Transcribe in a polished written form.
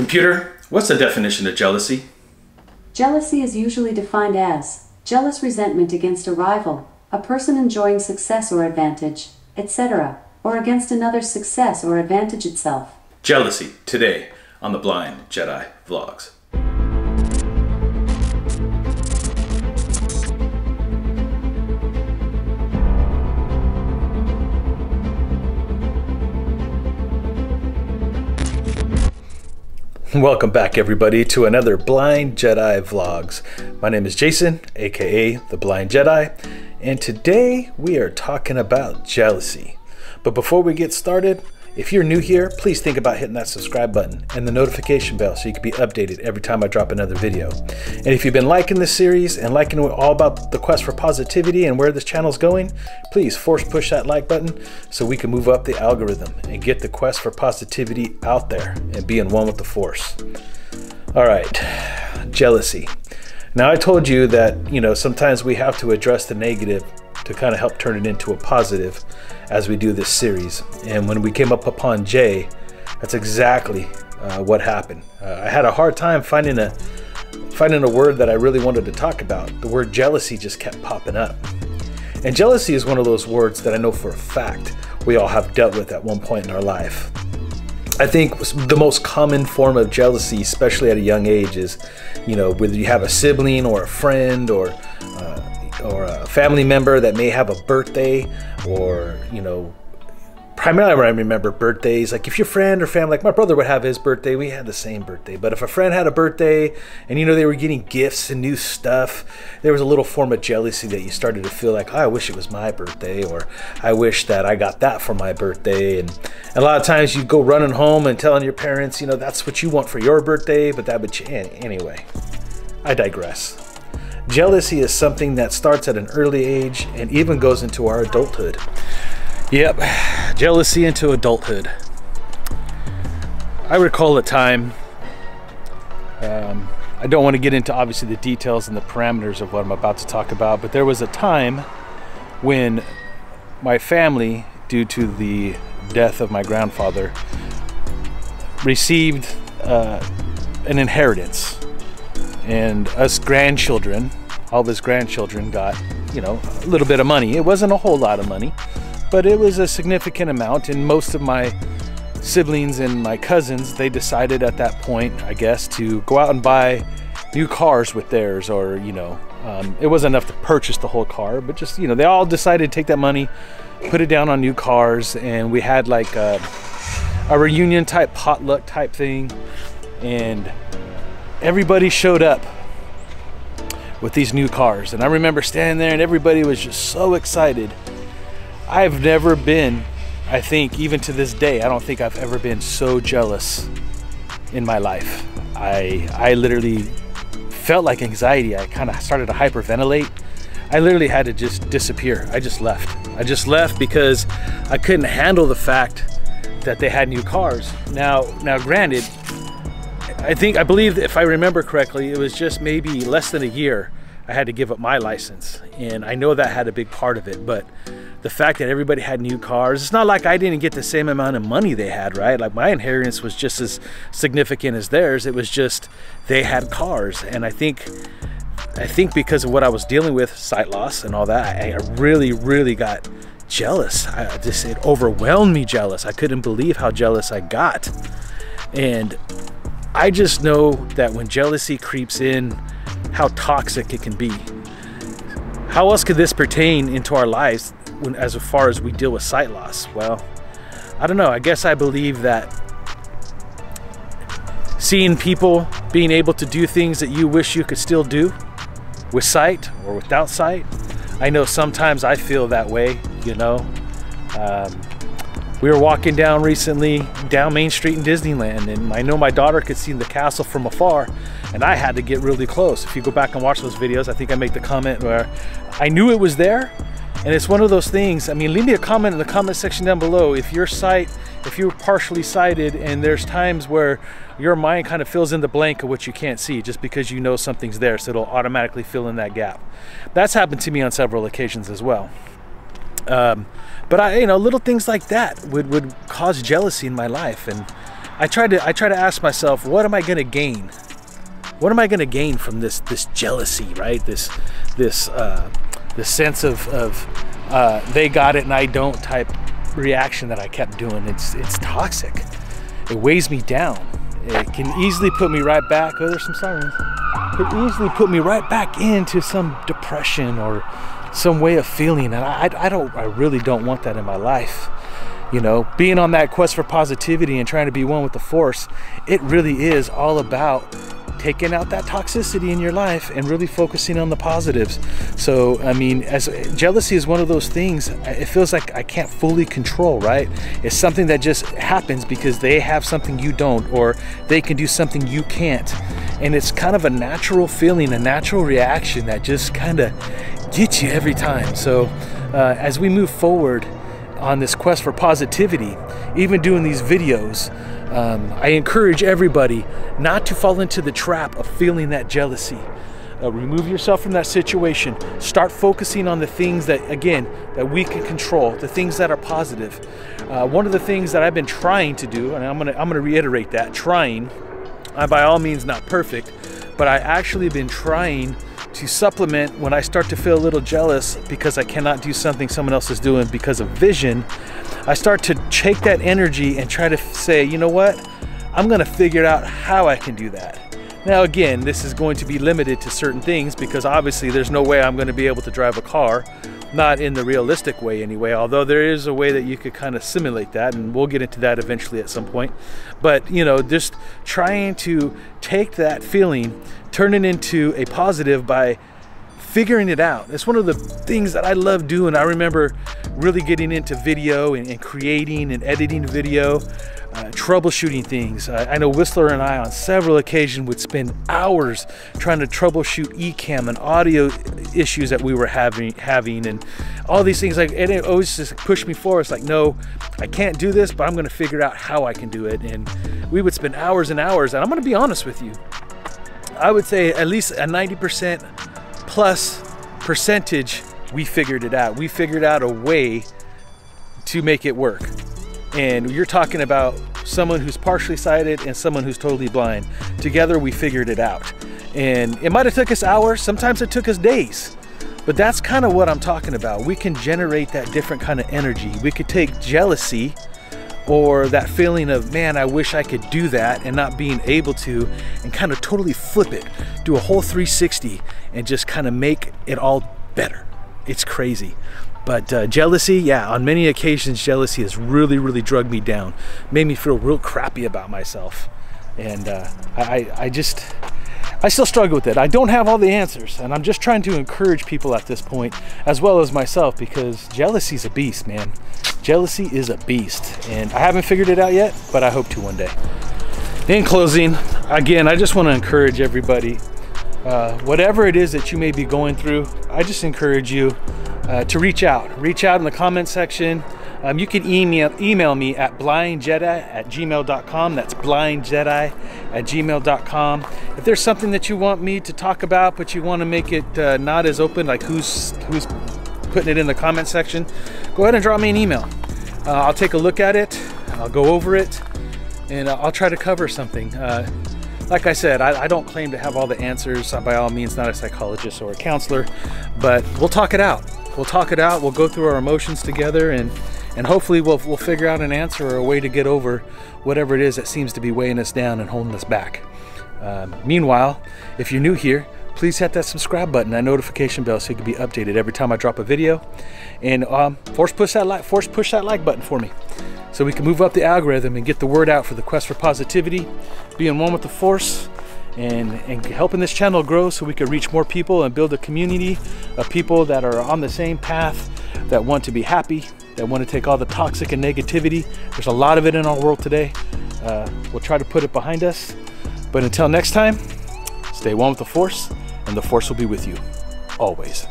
Computer, what's the definition of jealousy? Jealousy is usually defined as jealous resentment against a rival, a person enjoying success or advantage, etc., or against another's success or advantage itself. Jealousy, today on the Blind Jedi Vlogs. Welcome back everybody to another Blind Jedi Vlogs. My name is Jason, aka the Blind Jedi, and today we are talking about jealousy. But before we get started, if you're new here, please think about hitting that subscribe button and the notification bell so you can be updated every time I drop another video. And if you've been liking this series and liking all about the quest for positivity and where this channel's going, please push that like button so we can move up the algorithm and get the quest for positivity out there and be in one with the force. All right, jealousy. Now I told you that, sometimes we have to address the negative to kind of help turn it into a positive as we do this series. And when we came up upon Jay, that's exactly what happened. I had a hard time finding a word that I really wanted to talk about. The word jealousy just kept popping up. And jealousy is one of those words that I know for a fact we all have dealt with at one point in our life. I think the most common form of jealousy, especially at a young age, is, whether you have a sibling or a friend or a family member that may have a birthday, or primarily when I remember birthdays, like if your friend or family, like my brother would have his birthday, we had the same birthday, but if a friend had a birthday and they were getting gifts and new stuff, there was a little form of jealousy that you started to feel like, oh, I wish it was my birthday, or I wish that I got that for my birthday. And a lot of times you go running home and telling your parents, that's what you want for your birthday, but that would change. Anyway, I digress. Jealousy is something that starts at an early age and even goes into our adulthood. Yep, jealousy into adulthood. I recall a time, I don't want to get into obviously the details and the parameters of what I'm about to talk about, but there was a time when my family, due to the death of my grandfather, received an inheritance. And us grandchildren, all of his grandchildren got, a little bit of money. It wasn't a whole lot of money, but it was a significant amount. And most of my siblings and my cousins, they decided at that point, I guess, to go out and buy new cars with theirs, or, it wasn't enough to purchase the whole car, but just, they all decided to take that money, put it down on new cars. And we had like a reunion type potluck type thing. And everybody showed up with these new cars, and I remember standing there and everybody was just so excited. I've never been, I think even to this day, I don't think I've ever been so jealous in my life. I literally felt like anxiety. I kind of started to hyperventilate. I literally had to just disappear. I just left because I couldn't handle the fact that they had new cars. Now granted, I believe if I remember correctly, it was just maybe less than a year I had to give up my license. And I know that had a big part of it, but the fact that everybody had new cars, it's not like I didn't get the same amount of money they had, right? Like my inheritance was just as significant as theirs. It was just, they had cars. And I think because of what I was dealing with, sight loss and all that, I really, really got jealous. It overwhelmed me jealous. I couldn't believe how jealous I got. And I just know that when jealousy creeps in, how toxic it can be. How else could this pertain into our lives as far as we deal with sight loss? Well, I don't know. I guess I believe that seeing people being able to do things that you wish you could still do with sight or without sight, I know sometimes I feel that way, We were walking down recently down Main Street in Disneyland, and I know my daughter could see the castle from afar, and I had to get really close. If you go back and watch those videos, I think I make the comment where I knew it was there. And it's one of those things, leave me a comment in the comment section down below if you're partially sighted and there's times where your mind kind of fills in the blank of what you can't see just because something's there, so it'll automatically fill in that gap. That's happened to me on several occasions as well. But little things like that would cause jealousy in my life. And I try to ask myself, what am I going to gain? What am I going to gain from this jealousy, right? This sense of they got it and I don't type reaction that I kept doing. It's toxic. It weighs me down. It can easily put me right back. Oh, there's some sirens. It could easily put me right back into some depression or some way of feeling, and I really don't want that in my life. You know, being on that quest for positivity and trying to be one with the force, it really is all about taking out that toxicity in your life and really focusing on the positives. So, I mean, as jealousy is one of those things, it feels like I can't fully control, right? It's something that just happens because they have something you don't, or they can do something you can't. And it's kind of a natural feeling, a natural reaction that just kind of gets you every time. So, as we move forward on this quest for positivity, even doing these videos, I encourage everybody not to fall into the trap of feeling that jealousy. Remove yourself from that situation. Start focusing on the things that, again, that we can control, the things that are positive. One of the things that I've been trying to do, and I'm gonna reiterate that, trying, by all means not perfect, but I actually been trying to supplement when I start to feel a little jealous because I cannot do something someone else is doing because of vision. I start to take that energy and try to say, you know what? I'm gonna figure out how I can do that. Now again, this is going to be limited to certain things because obviously there's no way I'm gonna be able to drive a car, not in the realistic way anyway, although there is a way that you could kind of simulate that, and we'll get into that eventually at some point. But you know, just trying to take that feeling, turn it into a positive by figuring it out. It's one of the things that I love doing. I remember really getting into video and creating and editing video, troubleshooting things. I know Whistler and I on several occasions would spend hours trying to troubleshoot eCam and audio issues that we were having and all these things. Like, and it always just pushed me forward. It's like, no, I can't do this, but I'm gonna figure out how I can do it. And we would spend hours and hours, and I'm gonna be honest with you, I would say at least a 90% plus percentage, we figured it out. We figured out a way to make it work. And you're talking about someone who's partially sighted and someone who's totally blind. Together we figured it out. And it might have took us hours, sometimes it took us days. But that's kind of what I'm talking about. We can generate that different kind of energy. We could take jealousy or that feeling of, man, I wish I could do that, and not being able to, and kind of totally flip it, do a whole 360 and just kind of make it all better. It's crazy. But jealousy, yeah, on many occasions, jealousy has really drugged me down, made me feel real crappy about myself. And I still struggle with it. I don't have all the answers, and I'm just trying to encourage people at this point, as well as myself, because jealousy's a beast, man. Jealousy is a beast, and I haven't figured it out yet, but I hope to one day. In closing, again, I just want to encourage everybody, whatever it is that you may be going through, I just encourage you to reach out in the comment section. You can email me at blindjedi@gmail.com. That's blindjedi@gmail.com. If there's something that you want me to talk about, but you want to make it not as open, like who's putting it in the comment section, go ahead and drop me an email. I'll take a look at it, I'll go over it, and I'll try to cover something. Like I said, I don't claim to have all the answers. I'm by all means not a psychologist or a counselor, but we'll talk it out. We'll talk it out, we'll go through our emotions together, and hopefully we'll figure out an answer or a way to get over whatever it is that seems to be weighing us down and holding us back. Meanwhile, if you're new here, please hit that subscribe button, that notification bell, so you can be updated every time I drop a video. And force push that like button for me, so we can move up the algorithm and get the word out for the quest for positivity, being one with the force, and helping this channel grow so we can reach more people and build a community of people that are on the same path, that want to be happy, that want to take all the toxic and negativity. There's a lot of it in our world today. We'll try to put it behind us. But until next time, stay one with the force, and the force will be with you always.